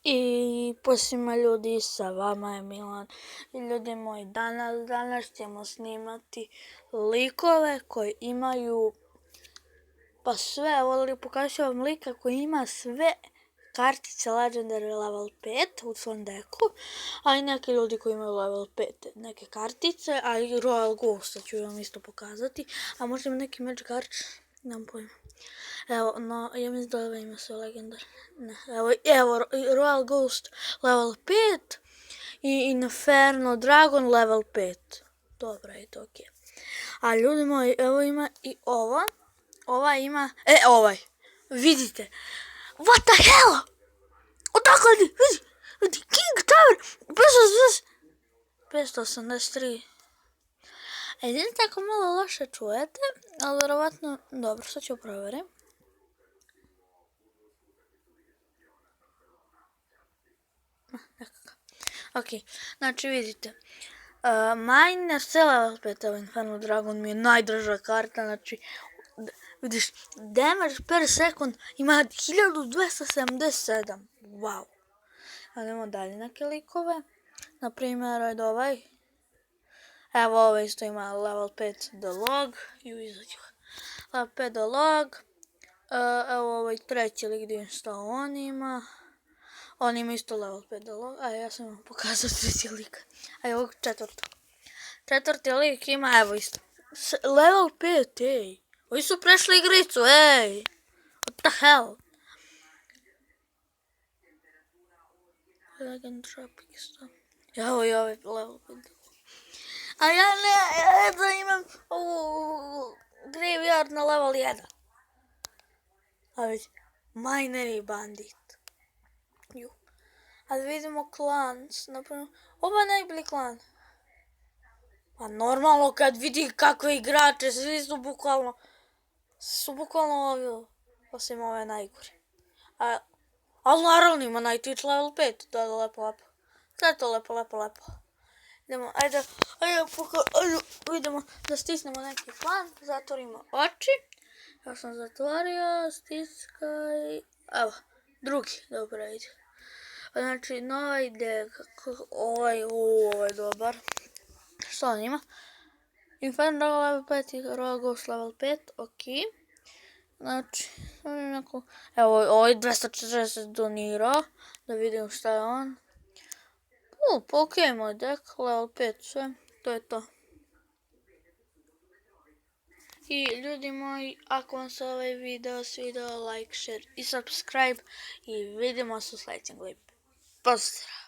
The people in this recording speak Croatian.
I posima ljudi, sa vama je Milan. I ljudi moji, danas ćemo snimati likove koji imaju, pa sve, evo pokažu vam lika koji ima sve kartice Legendary level 5 u svom deku, a i neki ljudi koji imaju level 5 neke kartice, a i Royal Ghosta ću vam isto pokazati, a možda ima neki Magic Arch, nemam pojma. Evo, no, ja mislim da ova ima sve legendar. Ne, evo, Royal Ghost level 5 i Inferno Dragon level 5. Dobro, je to okej. A ljudi moji, evo ima i ova. Ova ima, vidite. What the hell? Odakle, vidi, King Tower, 583. Jedino tako malo loše čujete, ali vjerovatno, dobro, sad ću provjerim. Ok, znači vidite, Miner se level 5, evo Inferno Dragon mi je najdraža karta, znači vidiš, damage per second ima 1277, wow. Idemo dalje neke likove, naprimjer ovaj, evo ovaj isto ima level 5 The Log, level 5 The Log, evo ovaj treći lik gdje šta on ima. On ima isto level 5 The Log, a ja sam vam pokazao treći lik. A evo četvrtog. Četvrti lik ima, evo isto. Level 5, ej. Ovi su prešli igricu, ej. What the hell? Legend Tropic isto. Evo i ovaj level 5. A ja imam Graveyard na level 1. A već, Miner i Bandit. A da vidimo klans, napravimo, ovo je najbolji klan. Pa normalno kad vidi kakve igrače, svi su bukvalno ovi, osim ove najgore. Ali naravno ima Nightwitch level 5, to je lepo. Sve je to lepo. Idemo, ajde, vidimo da stisnemo neki klan, zatvorimo oči. Ja sam zatvorio, stiskaj, evo, drugi, dobro ide. Znači, nova ide, ovaj je dobar. Što on ima? Inferno level 5 i Royal Ghost level 5, okej. Znači, evo, ovaj 240 donirao, da vidim šta je on. Pa okej, moj deck, level 5, sve, to je to. I ljudi moji, ako vam se ovaj video svidao, like, share i subscribe i vidimo se u sljedećem klipu. Pozdrav!